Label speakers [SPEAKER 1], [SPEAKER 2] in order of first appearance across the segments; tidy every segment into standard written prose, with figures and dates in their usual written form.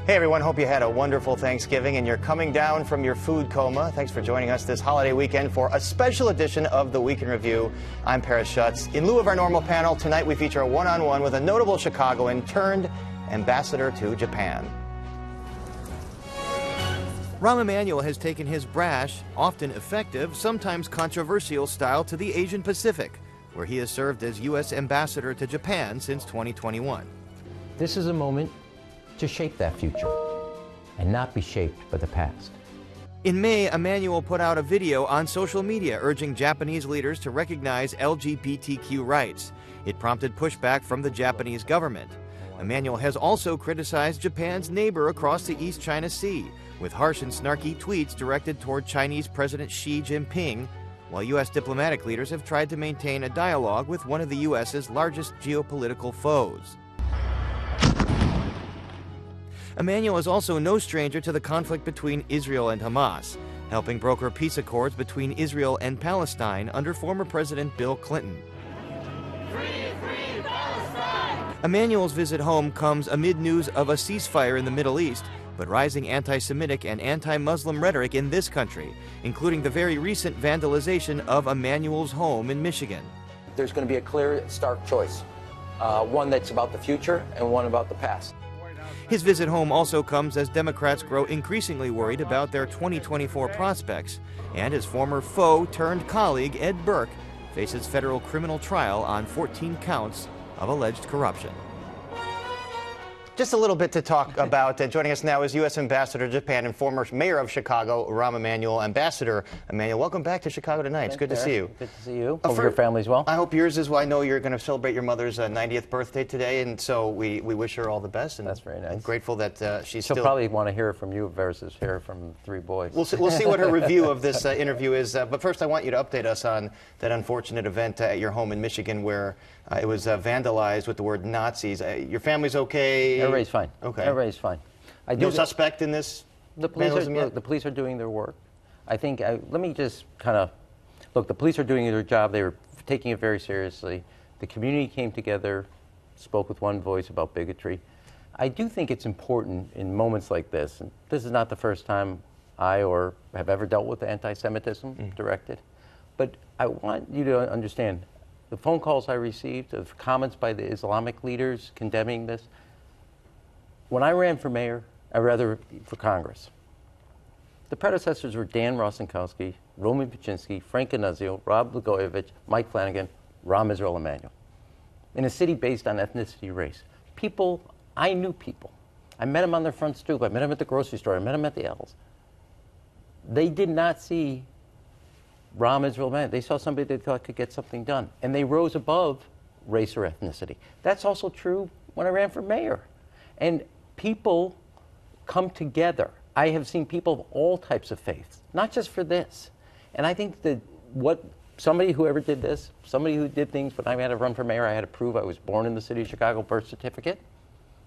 [SPEAKER 1] Hey everyone, hope you had a wonderful Thanksgiving and you're coming down from your food coma. Thanks for joining us this holiday weekend for a special edition of the Week in Review. I'm Paris Schutz. In lieu of our normal panel, tonight we feature a one-on-one with a notable Chicagoan turned ambassador to Japan. Rahm Emanuel has taken his brash, often effective, sometimes controversial style to the Asian Pacific, where he has served as U.S. ambassador to Japan since 2021.
[SPEAKER 2] This is a moment to shape that future and not be shaped by the past.
[SPEAKER 1] In May, Emanuel put out a video on social media urging Japanese leaders to recognize LGBTQ rights. It prompted pushback from the Japanese government. Emanuel has also criticized Japan's neighbor across the East China Sea, with harsh and snarky tweets directed toward Chinese President Xi Jinping, while U.S. diplomatic leaders have tried to maintain a dialogue with one of the U.S.'s largest geopolitical foes. Emanuel is also no stranger to the conflict between Israel and Hamas, helping broker peace accords between Israel and Palestine under former President Bill Clinton. Free Palestine! Emanuel's visit home comes amid news of a ceasefire in the Middle East, but rising anti-Semitic and anti-Muslim rhetoric in this country, including the very recent vandalization of Emanuel's home in Michigan.
[SPEAKER 3] There's going to be a clear, stark choice, one that's about the future and one about the past.
[SPEAKER 1] His visit home also comes as Democrats grow increasingly worried about their 2024 prospects, and his former foe turned colleague Ed Burke faces federal criminal trial on 14 counts of alleged corruption. Just a little bit to talk about. Joining us now is U.S. Ambassador to Japan and former Mayor of Chicago, Rahm Emanuel. Ambassador Emanuel, welcome back to Chicago tonight. It's good to see you.
[SPEAKER 2] Good to see you. Hope your family's well.
[SPEAKER 1] I hope yours is well. I know you're going to celebrate your mother's 90th birthday today, and so we wish her all the best. And
[SPEAKER 2] that's very nice.
[SPEAKER 1] I'm grateful that
[SPEAKER 2] She'll probably want to hear from you versus hear from three boys.
[SPEAKER 1] We'll see what her review of this interview is. But first, I want you to update us on that unfortunate event at your home in Michigan where it was vandalized with the word Nazis. Your family's okay?
[SPEAKER 2] Everybody's fine.
[SPEAKER 1] Okay.
[SPEAKER 2] Everybody's fine.
[SPEAKER 1] No suspect in this?
[SPEAKER 2] The police are doing their work. I think, let me just kind of, look, the police are doing their job. They were taking it very seriously. The community came together, spoke with one voice about bigotry. I do think it's important in moments like this, and this is not the first time I have ever dealt with anti-Semitism directed, but I want you to understand the phone calls I received of comments by the Islamic leaders condemning this. When I ran for mayor, or rather for Congress, the predecessors were Dan Rostenkowski, Roman Paczynski, Frank Anunzio, Rob Blagojevich, Mike Flanagan, Rahm Emanuel, in a city based on ethnicity, race. I knew people. I met them on their front stoop. I met them at the grocery store. I met them at the L's. They did not see Rahm Emanuel. They saw somebody they thought could get something done. And they rose above race or ethnicity. That's also true when I ran for mayor. And people come together. I have seen people of all types of faiths, not just for this. And I think that somebody who ever did this, somebody who did things when I had to run for mayor, I had to prove I was born in the city of Chicago, birth certificate.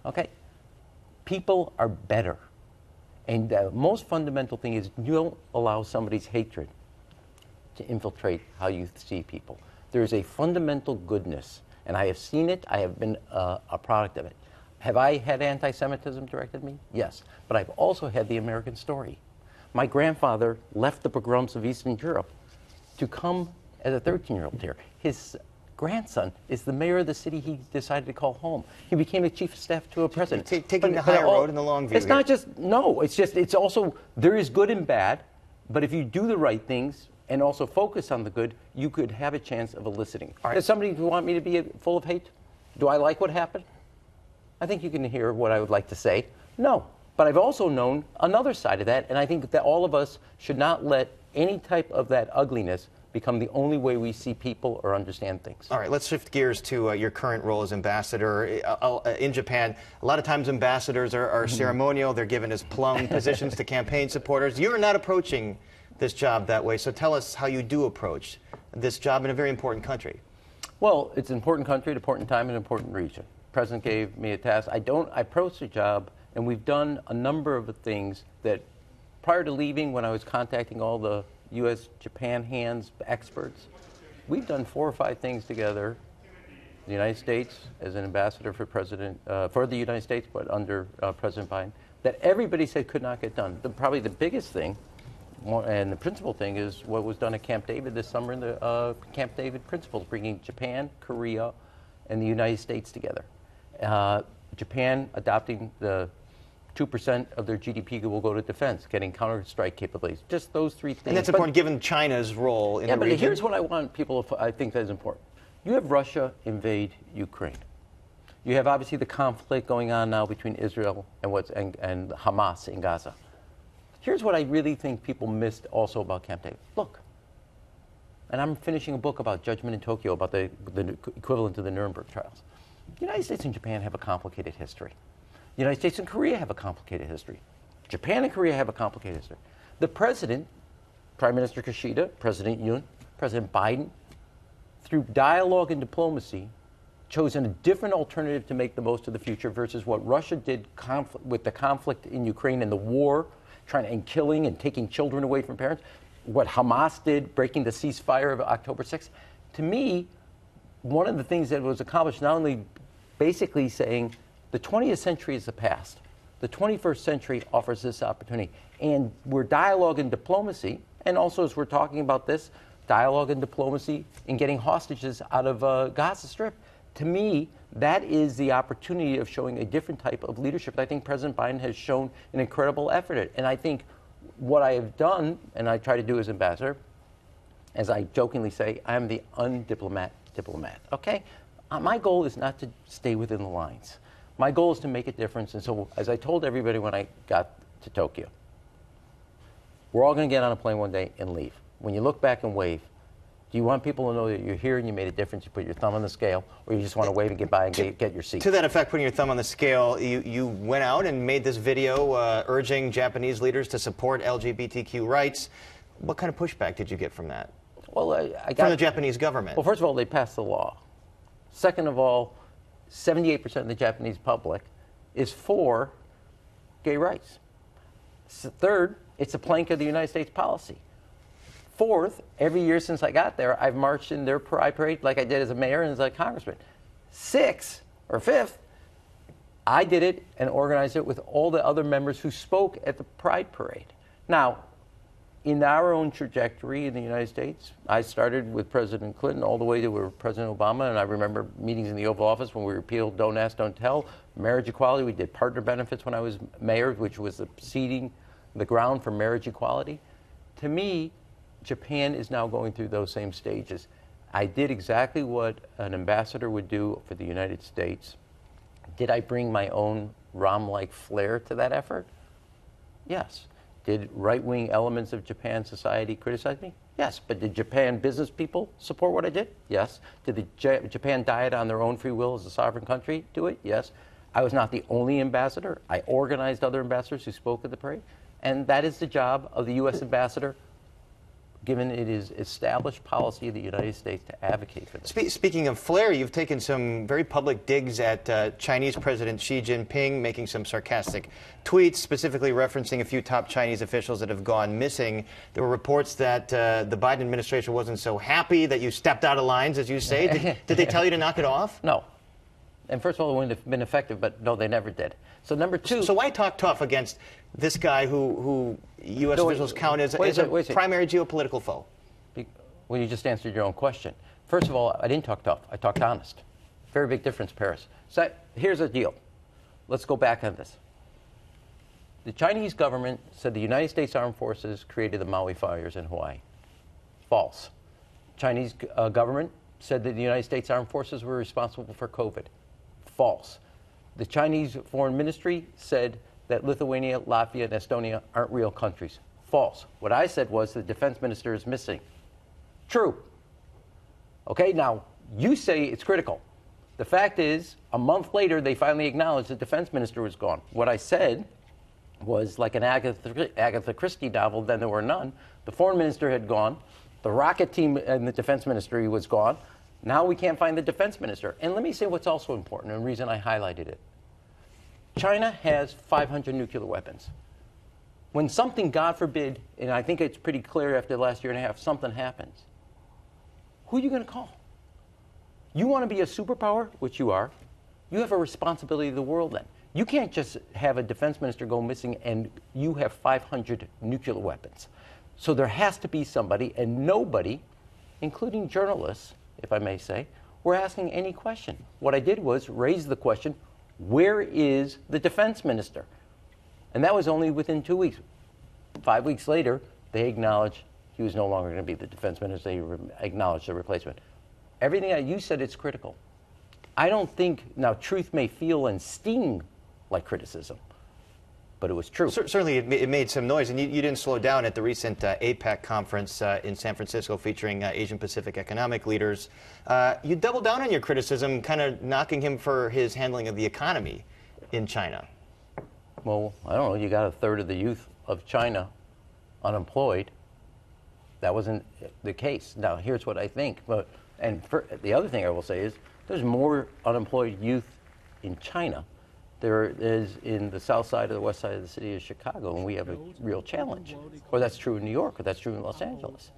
[SPEAKER 2] Okay. People are better. And the most fundamental thing is you don't allow somebody's hatred to infiltrate how you see people. There is a fundamental goodness, and I have seen it. I have been a product of it. Have I had anti-Semitism directed at me? Yes. But I've also had the American story. My grandfather left the pogroms of Eastern Europe to come as a 13-year-old here. His grandson is the mayor of the city he decided to call home. He became the chief of staff to a president.
[SPEAKER 1] Taking the high road in the long view.
[SPEAKER 2] It's not just, no, it's also, there is good and bad, but if you do the right things and also focus on the good, you could have a chance of eliciting. Right. Does somebody want me to be full of hate? Do I like what happened? I think you can hear what I would like to say. No. But I've also known another side of that, and I think that all of us should not let any type of that ugliness become the only way we see people or understand things.
[SPEAKER 1] All right, let's shift gears to your current role as ambassador in Japan. A lot of times ambassadors are ceremonial. They're given as plum positions to campaign supporters. You're not approaching this job that way, so tell us how you do approach this job in a very important country.
[SPEAKER 2] Well, it's an important country, an important time, an important region. The president gave me a task. I approach the job, and we've done a number of things that prior to leaving, when I was contacting all the U.S.-Japan hands experts, we've done 4 or 5 things together. The United States as an ambassador for the United States, but under President Biden. that everybody said could not get done. Probably the biggest thing, and the principal thing, is what was done at Camp David this summer in the Camp David Principles, bringing Japan, Korea, and the United States together. Japan adopting the 2% of their GDP will go to defense, getting counter-strike capabilities. Just those three things.
[SPEAKER 1] And that's important given China's role in the region.
[SPEAKER 2] Yeah, but here's what I want people to, I think that is important. You have Russia invade Ukraine. You have obviously the conflict going on now between Israel and Hamas in Gaza. Here's what I really think people missed also about Camp David. Look, and I'm finishing a book about Judgment in Tokyo, about the equivalent to the Nuremberg trials. The United States and Japan have a complicated history. The United States and Korea have a complicated history. Japan and Korea have a complicated history. The president, Prime Minister Kishida, President Yoon, President Biden, through dialogue and diplomacy, chosen a different alternative to make the most of the future versus what Russia did with the conflict in Ukraine and the war, and killing and taking children away from parents, what Hamas did, breaking the ceasefire of October 6th. To me, one of the things that was accomplished, not only basically saying the 20th century is the past, the 21st century offers this opportunity, and we're dialogue and diplomacy, and also as we're talking about this, dialogue and diplomacy in getting hostages out of Gaza Strip. To me, that is the opportunity of showing a different type of leadership. I think President Biden has shown an incredible effort at. And I think what I have done, and I try to do as ambassador, as I jokingly say, I am the undiplomat diplomat, okay? My goal is not to stay within the lines. My goal is to make a difference. And so, as I told everybody when I got to Tokyo, we're all going to get on a plane one day and leave. When you look back and wave, do you want people to know that you're here and you made a difference, you put your thumb on the scale, or you just want to wave and get by and get your seat?
[SPEAKER 1] To that effect, putting your thumb on the scale, you went out and made this video urging Japanese leaders to support LGBTQ rights. What kind of pushback did you get from that?
[SPEAKER 2] Well, I got
[SPEAKER 1] from the Japanese government.
[SPEAKER 2] Well, first of all, they passed the law. Second of all, 78% of the Japanese public is for gay rights. Third, it's a plank of the United States policy. Fourth, every year since I got there, I've marched in their pride parade like I did as a mayor and as a congressman. Fifth, I did it and organized it with all the other members who spoke at the pride parade. Now, in our own trajectory in the United States, I started with President Clinton all the way to President Obama, and I remember meetings in the Oval Office when we repealed Don't Ask, Don't Tell, marriage equality. We did partner benefits when I was mayor, which was seeding the ground for marriage equality. To me, Japan is now going through those same stages. I did exactly what an ambassador would do for the United States. Did I bring my own Rahm-like flair to that effort? Yes. Did right-wing elements of Japan society criticize me? Yes. But did Japan business people support what I did? Yes. Did the Japan diet on their own free will as a sovereign country do it? Yes. I was not the only ambassador. I organized other ambassadors who spoke at the parade. And that is the job of the U.S. ambassador, given it is established policy of the United States to advocate for this.
[SPEAKER 1] Speaking of flair, you've taken some very public digs at Chinese President Xi Jinping, making some sarcastic tweets, specifically referencing a few top Chinese officials that have gone missing. There were reports that the Biden administration wasn't so happy that you stepped out of lines, as you say. Did they tell you to knock it off?
[SPEAKER 2] No. And first of all, it wouldn't have been effective, but no, they never did. So number two...
[SPEAKER 1] So why talk tough against this guy who U.S. officials count as a primary geopolitical foe?
[SPEAKER 2] Well, you just answered your own question. First of all, I didn't talk tough. I talked honest. Very big difference, Paris. So here's the deal. Let's go back on this. The Chinese government said the United States Armed Forces created the Maui fires in Hawaii. False. Chinese government said that the United States Armed Forces were responsible for COVID. False. The Chinese Foreign Ministry said that Lithuania, Latvia, and Estonia aren't real countries. False. What I said was the defense minister is missing. True. Okay, now, you say it's critical. The fact is, a month later, they finally acknowledged the defense minister was gone. What I said was like an Agatha Christie novel, then there were none. The foreign minister had gone. The rocket team and the defense ministry was gone. Now we can't find the defense minister. And let me say what's also important, and the reason I highlighted it. China has 500 nuclear weapons. When something, God forbid, and I think it's pretty clear after the last year and a half, something happens, who are you going to call? You want to be a superpower, which you are. You have a responsibility to the world then. You can't just have a defense minister go missing and you have 500 nuclear weapons. So there has to be somebody, and nobody, including journalists, if I may say, were asking any question. What I did was raise the question, where is the defense minister? And that was only within 2 weeks. 5 weeks later, they acknowledged he was no longer going to be the defense minister. They acknowledged the replacement. Everything that you said, it's critical. I don't think, now truth may feel and sting like criticism, but it was true.
[SPEAKER 1] Certainly it made some noise, and you didn't slow down at the recent APEC conference in San Francisco featuring Asian Pacific economic leaders. You doubled down on your criticism, kind of knocking him for his handling of the economy in China.
[SPEAKER 2] Well, I don't know, you got a third of the youth of China unemployed. That wasn't the case. Now, here's what I think. The other thing I will say is there's more unemployed youth in China there is in the south side or the west side of the city of Chicago, and we have a real challenge. Or that's true in New York, or that's true in Los Angeles.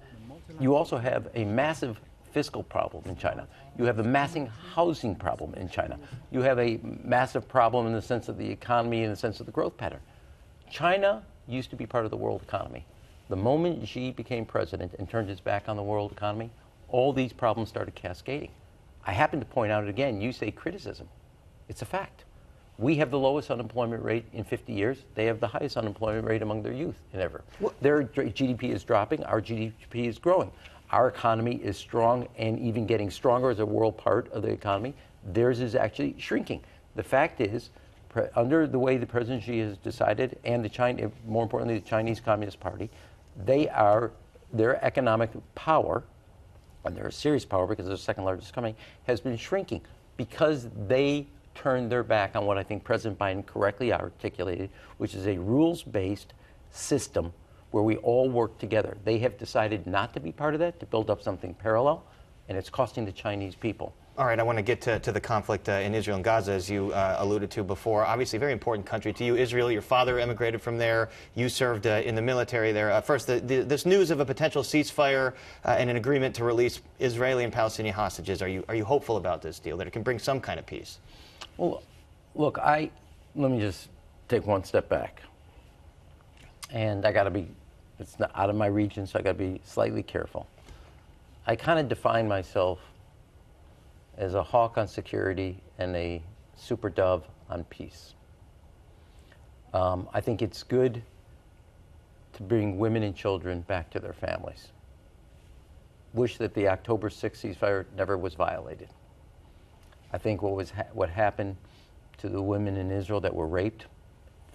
[SPEAKER 2] You also have a massive fiscal problem in China. You have a massive housing problem in China. You have a massive problem in the sense of the economy, in the sense of the growth pattern. China used to be part of the world economy. The moment Xi became president and turned his back on the world economy, all these problems started cascading. I happen to point out again, you say criticism. It's a fact. We have the lowest unemployment rate in 50 years. They have the highest unemployment rate among their youth in ever. Their GDP is dropping. Our GDP is growing. Our economy is strong and even getting stronger as a world part of the economy. Theirs is actually shrinking. The fact is, under the way the President Xi has decided, and more importantly, the Chinese Communist Party, their economic power, and they're a serious power because they're the second largest economy, has been shrinking because they turned their back on what I think President Biden correctly articulated, which is a rules-based system where we all work together. They have decided not to be part of that, to build up something parallel, and it's costing the Chinese people.
[SPEAKER 1] All right, I want to get to the conflict in Israel and Gaza, as you alluded to before. Obviously, a very important country to you. Israel, your father immigrated from there. You served in the military there. First, this news of a potential ceasefire and an agreement to release Israeli and Palestinian hostages. Are you hopeful about this deal, that it can bring some kind of peace?
[SPEAKER 2] Well, look, let me just take one step back. And I got to be, it's not out of my region, so I got to be slightly careful. I kind of define myself as a hawk on security and a super dove on peace. I think it's good to bring women and children back to their families. Wish that the October 6th ceasefire never was violated. I think what happened to the women in Israel that were raped,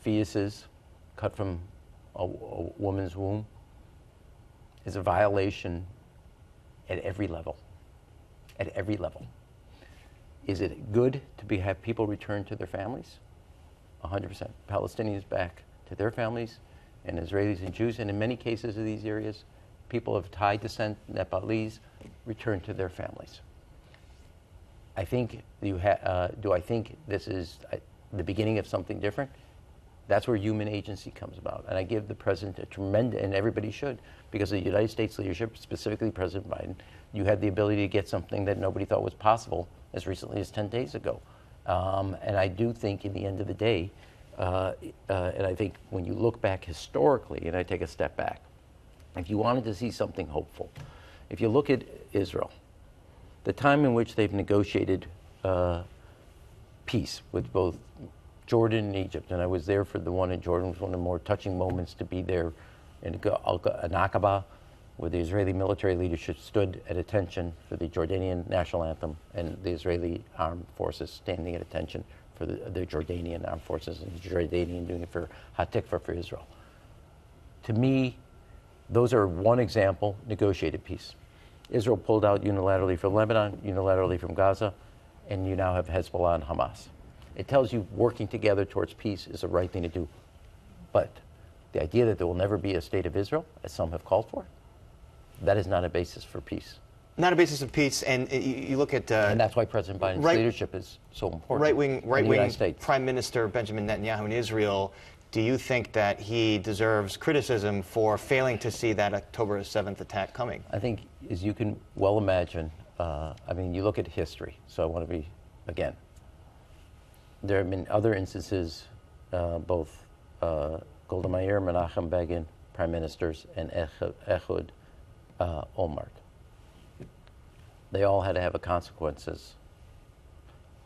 [SPEAKER 2] fetuses cut from a woman's womb, is a violation at every level. At every level. Is it good to have people return to their families? 100%. Palestinians back to their families, and Israelis and Jews, and in many cases of these areas, people of Thai descent, Nepalese, return to their families. I think do I think this is the beginning of something different? That's where human agency comes about. And I give the president a tremendous, and everybody should, because of the United States leadership, specifically President Biden, you had the ability to get something that nobody thought was possible as recently as 10 days ago. And I do think in the end of the day, and I think when you look back historically, and I take a step back, if you wanted to see something hopeful, if you look at Israel, the time in which they've negotiated peace with both Jordan and Egypt, and I was there for the one in Jordan. It was one of the more touching moments to be there in Aqaba, where the Israeli military leadership stood at attention for the Jordanian national anthem, and the Israeli armed forces standing at attention for the Jordanian armed forces, and the Jordanian doing it for Hatikva for Israel. To me, those are one example, negotiated peace. Israel pulled out unilaterally from Lebanon, unilaterally from Gaza, and you now have Hezbollah and Hamas. It tells you working together towards peace is the right thing to do. But the idea that there will never be a state of Israel, as some have called for, that is not a basis for peace.
[SPEAKER 1] Not a basis of peace, and you look at...
[SPEAKER 2] and that's why President Biden's leadership is so important.
[SPEAKER 1] Right-wing Prime Minister Benjamin Netanyahu in Israel, do you think that he deserves criticism for failing to see that October 7th attack coming?
[SPEAKER 2] I think, as you can well imagine, I mean, you look at history, so I want to be, again, There have been other instances, both Golda Meir, Menachem Begin, prime ministers, and Ehud Olmert. They all had to have consequences.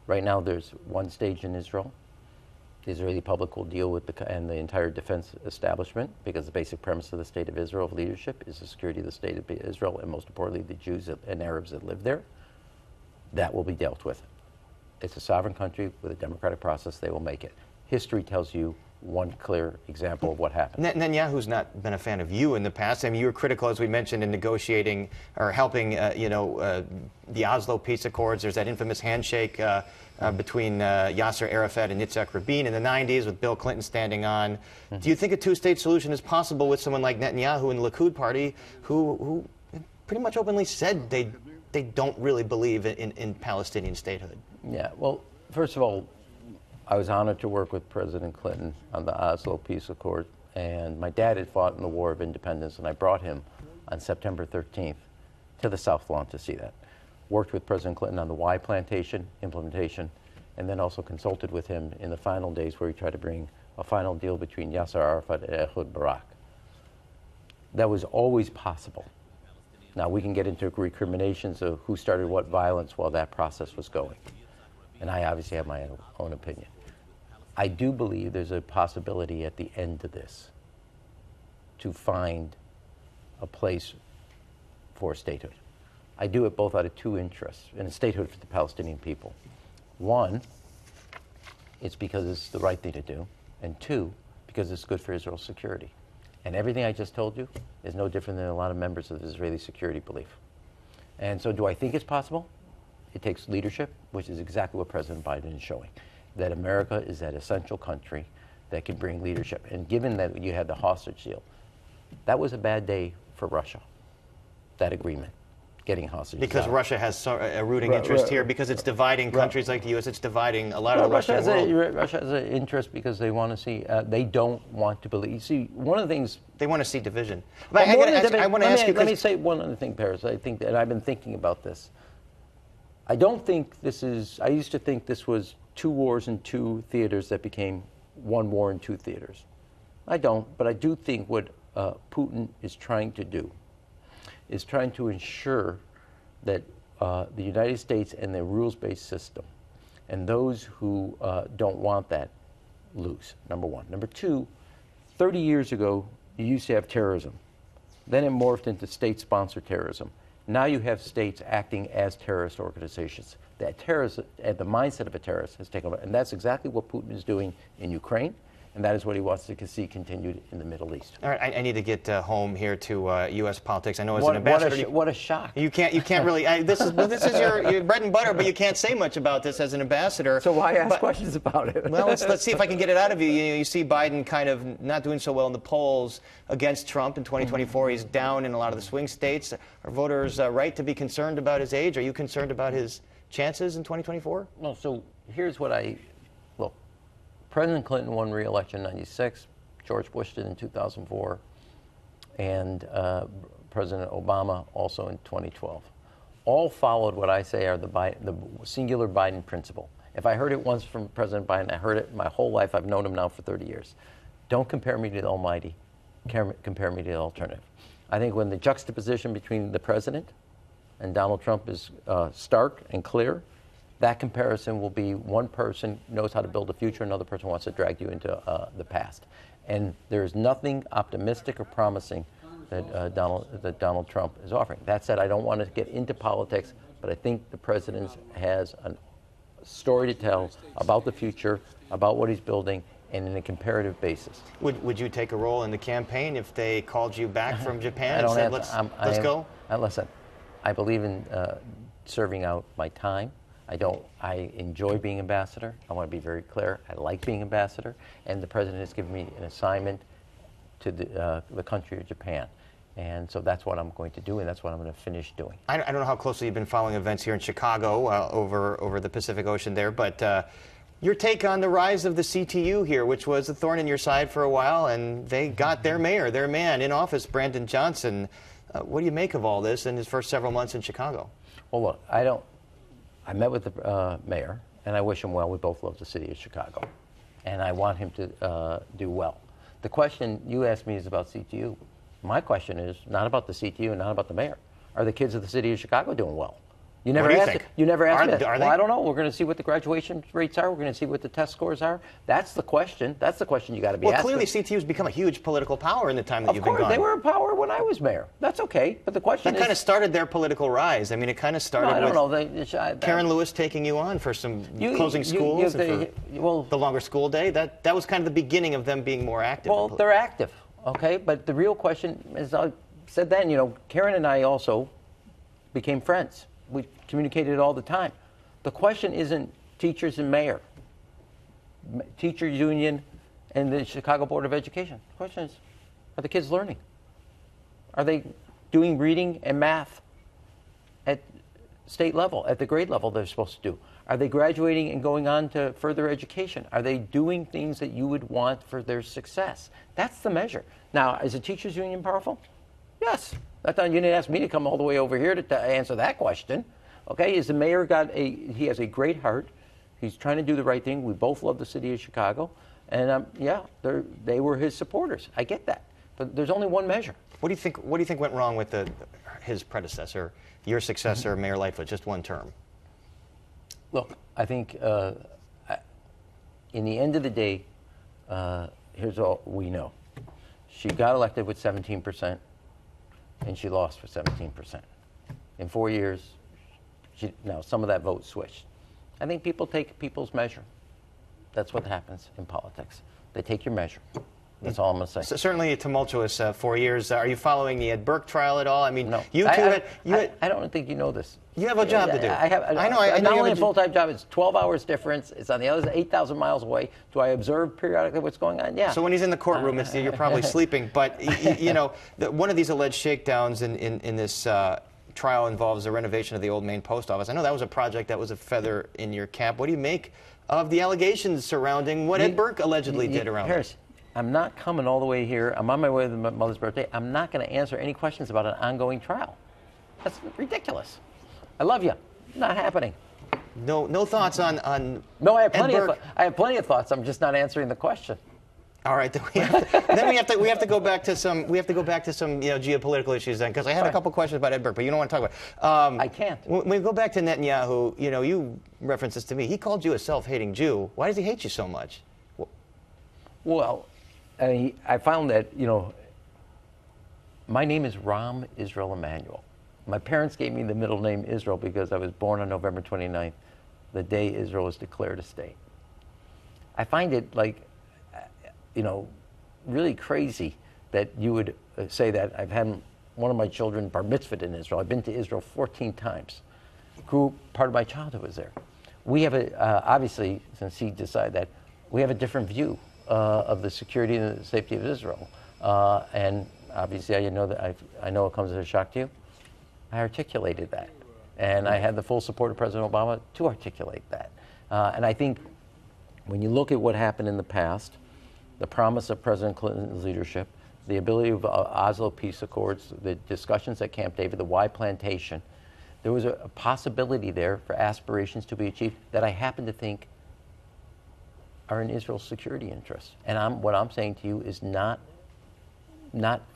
[SPEAKER 2] Right now, there's one stage in Israel. The Israeli public will deal with and the entire defense establishment, because the basic premise of the State of Israel leadership is the security of the State of Israel, and most importantly, the Jews and Arabs that live there. That will be dealt with. It's a sovereign country with a democratic process. They will make it. History tells you one clear example of what happened.
[SPEAKER 1] Netanyahu's not been a fan of you in the past. I mean, you were critical, as we mentioned, in negotiating or helping, the Oslo peace accords. There's that infamous handshake between Yasser Arafat and Yitzhak Rabin in the 90s, with Bill Clinton standing on. Mm-hmm. Do you think a two-state solution is possible with someone like Netanyahu in the Likud party, who pretty much openly said they don't really believe in Palestinian statehood?
[SPEAKER 2] Yeah, well, first of all, I was honored to work with President Clinton on the Oslo Peace Accord, and my dad had fought in the War of Independence, and I brought him on September 13th to the South Lawn to see that. Worked with President Clinton on the Y plantation implementation, and then also consulted with him in the final days where he tried to bring a final deal between Yasser Arafat and Ehud Barak. That was always possible. Now, we can get into recriminations of who started what violence while that process was going. And I obviously have my own opinion. I do believe there's a possibility at the end of this to find a place for statehood. I do it both out of two interests, and a statehood for the Palestinian people. One, it's because it's the right thing to do, and two, because it's good for Israel's security. And everything I just told you is no different than a lot of members of the Israeli security belief. And so do I think it's possible? It takes leadership, which is exactly what President Biden is showing, that America is that essential country that can bring leadership. And given that you had the hostage deal, that was a bad day for Russia, that agreement, getting hostages
[SPEAKER 1] because
[SPEAKER 2] out.
[SPEAKER 1] Russia has a rooting interest here, because it's dividing countries like the U.S., it's dividing a lot of the Russian world.
[SPEAKER 2] Russia has an interest because they want to see, they don't want to believe. You see, one of the things...
[SPEAKER 1] They want to see division. But I want to ask you...
[SPEAKER 2] Let me say one other thing, Paris. I think, and I've been thinking about this. I don't think this is, I used to think this was two wars in two theaters that became one war in two theaters. I don't, but I do think what Putin is trying to do is trying to ensure that the United States and their rules-based system and those who don't want that lose, number one. Number two, 30 years ago, you used to have terrorism. Then it morphed into state-sponsored terrorism. Now you have states acting as terrorist organizations. That terrorist, the mindset of a terrorist has taken over. And that's exactly what Putin is doing in Ukraine. And that is what he wants to see continued in the Middle East.
[SPEAKER 1] All right, I need to get home here to U.S. politics. I know as an ambassador,
[SPEAKER 2] what a shock!
[SPEAKER 1] You can't really. This is your bread and butter, but you can't say much about this as an ambassador.
[SPEAKER 2] So why ask questions about it?
[SPEAKER 1] Well, let's see if I can get it out of you. You see Biden kind of not doing so well in the polls against Trump in 2024. He's down in a lot of the swing states. Are voters right to be concerned about his age? Are you concerned about his chances in 2024?
[SPEAKER 2] No. So here's what look. President Clinton won re-election in 96, George Bush did in 2004, and President Obama also in 2012. All followed what I say are the singular Biden principle. If I heard it once from President Biden, I heard it my whole life. I've known him now for 30 years. Don't compare me to the Almighty. Compare me to the alternative. I think when the juxtaposition between the president and Donald Trump is stark and clear, that comparison will be one person knows how to build a future, another person wants to drag you into the past. And there's nothing optimistic or promising that Donald Trump is offering. That said, I don't want to get into politics, but I think the president has a story to tell about the future, about what he's building, and in a comparative basis.
[SPEAKER 1] Would you take a role in the campaign if they called you back from Japan and said, let's go?
[SPEAKER 2] Listen, I believe in serving out my time. I enjoy being ambassador. I want to be very clear. I like being ambassador. And the president has given me an assignment to the country of Japan. And so that's what I'm going to do, and that's what I'm going to finish doing.
[SPEAKER 1] I don't know how closely you've been following events here in Chicago over the Pacific Ocean there, but your take on the rise of the CTU here, which was a thorn in your side for a while, and they got their mayor, their man in office, Brandon Johnson. What do you make of all this in his first several months in Chicago?
[SPEAKER 2] Well, look, I met with the mayor, and I wish him well. We both love the city of Chicago, and I want him to do well. The question you asked me is about CTU. My question is not about the CTU and not about the mayor. Are the kids of the city of Chicago doing well? You never asked me. You never asked me that.
[SPEAKER 1] Are they?
[SPEAKER 2] Well, I don't know. We're going to see what the graduation rates are. We're going to see what the test scores are. That's the question. That's the question you got to be asking.
[SPEAKER 1] Well, clearly CTU's become a huge political power in the time that you've been gone.
[SPEAKER 2] Of course, they were a power when I was mayor. That's okay. But the question is...
[SPEAKER 1] That kind of started their political rise. I mean, it kind of started with Karen Lewis taking you on for some closing schools and for the longer school day. That was kind of the beginning of them being more active.
[SPEAKER 2] Well, they're active, okay? But the real question, as I said then, you know, Karen and I also became friends. We communicated all the time. The question isn't teachers and mayor, teachers union, and the Chicago Board of Education. The question is, are the kids learning? Are they doing reading and math at state level, at the grade level they're supposed to do? Are they graduating and going on to further education? Are they doing things that you would want for their success? That's the measure. Now, is the teachers union powerful? Yes. You didn't ask me to come all the way over here to answer that question. Okay, is the mayor he has a great heart. He's trying to do the right thing. We both love the city of Chicago. And yeah, they were his supporters. I get that. But there's only one measure. What do you think went wrong with his predecessor, your successor, Mayor Lightfoot, just one term? Look, I think in the end of the day, here's all we know. She got elected with 17%. And she lost for 17%. In 4 years, now some of that vote switched. I think people take people's measure. That's what happens in politics. They take your measure. That's all I'm going to say. So certainly a tumultuous 4 years. Are you following the Ed Burke trial at all? I mean, no. I don't think you know this. You have a job to do. I know. I not only a full-time job, it's 12 hours difference. It's on the other 8,000 miles away. Do I observe periodically what's going on? Yeah. So when he's in the courtroom, you're probably sleeping. But, you know, one of these alleged shakedowns in this trial involves the renovation of the old Main Post Office. I know that was a project that was a feather in your cap. What do you make of the allegations surrounding what Ed Burke allegedly did around it? I'm not coming all the way here. I'm on my way to my mother's birthday. I'm not going to answer any questions about an ongoing trial. That's ridiculous. I love you. Not happening. No thoughts on No, I have plenty of thoughts. I'm just not answering the question. All right, then we have to go back to some geopolitical issues then, because I had a couple questions about Ed Burke, but you don't want to talk about. I can't. When we go back to Netanyahu, you referenced this to me. He called you a self-hating Jew. Why does he hate you so much? Well, I found that my name is Rahm Israel Emanuel. My parents gave me the middle name Israel because I was born on November 29th, the day Israel was declared a state. I find it really crazy that you would say that. I've had one of my children bar mitzvahed in Israel. I've been to Israel 14 times. Part of my childhood was there. We have obviously, since he decided that, we have a different view of the security and the safety of Israel. And obviously, I know it comes as a shock to you. I articulated that. And I had the full support of President Obama to articulate that. And I think when you look at what happened in the past, the promise of President Clinton's leadership, the ability of Oslo peace accords, the discussions at Camp David, the Y plantation, there was a possibility there for aspirations to be achieved that I happen to think are in Israel's security interests. And what I'm saying to you is not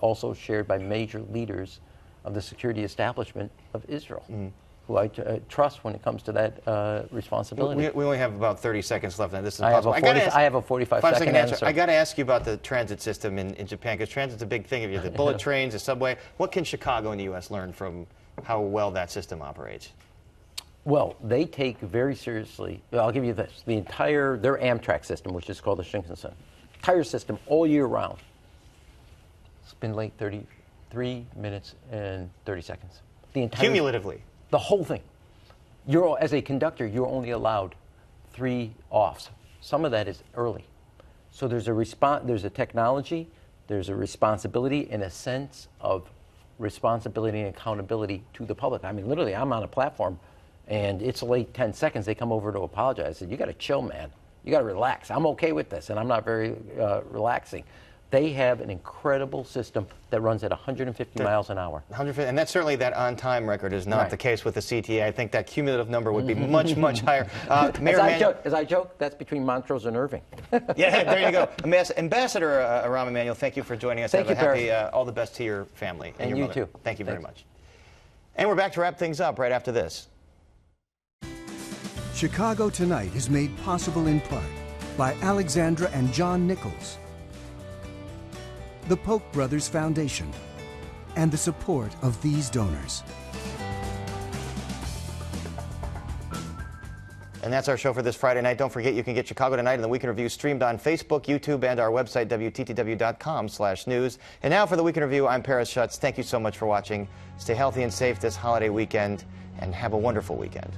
[SPEAKER 2] also shared by major leaders of the security establishment of Israel, who I trust when it comes to that responsibility. We only have about 30 seconds left, and this is impossible. I have a 45-second answer. I got to ask you about the transit system in Japan, because transit's a big thing. If you have the bullet trains, the subway, what can Chicago and the U.S. learn from how well that system operates? Well, they take very seriously, I'll give you this, their Amtrak system, which is called the Shinkansen, entire system all year round. It's been late 33 minutes and 30 seconds. Cumulatively? The whole thing. As a conductor, you're only allowed 3 offs. Some of that is early. So there's a technology, there's a responsibility, and a sense of responsibility and accountability to the public. I mean, literally, I'm on a platform, and it's late 10 seconds. They come over to apologize. I said, you got to chill, man. You got to relax. I'm okay with this, and I'm not very relaxing. They have an incredible system that runs at 150 miles an hour.
[SPEAKER 1] 150, and that's certainly that on-time record is not the case with the CTA. I think that cumulative number would be much, much higher.
[SPEAKER 2] As I joke, that's between Montrose and Irving.
[SPEAKER 1] Yeah, there you go. Ambassador Rahm Emanuel, thank you for joining us.
[SPEAKER 2] Thank you,
[SPEAKER 1] happy, all the best to your family and your
[SPEAKER 2] you
[SPEAKER 1] mother.
[SPEAKER 2] too.
[SPEAKER 1] Thank you very much. And we're back to wrap things up right after this.
[SPEAKER 4] Chicago Tonight is made possible in part by Alexandra and John Nichols, the Polk Brothers Foundation, and the support of these donors.
[SPEAKER 1] And that's our show for this Friday night. Don't forget you can get Chicago Tonight and the Weekend Review streamed on Facebook, YouTube, and our website, WTTW.com/news. And now for the Weekend Review, I'm Paris Schutz. Thank you so much for watching. Stay healthy and safe this holiday weekend, and have a wonderful weekend.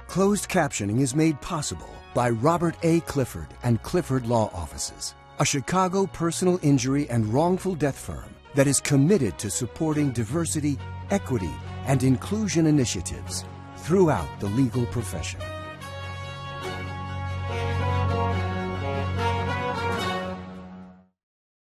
[SPEAKER 4] Closed captioning is made possible by Robert A. Clifford and Clifford Law Offices, a Chicago personal injury and wrongful death firm that is committed to supporting diversity, equity, and inclusion initiatives throughout the legal profession.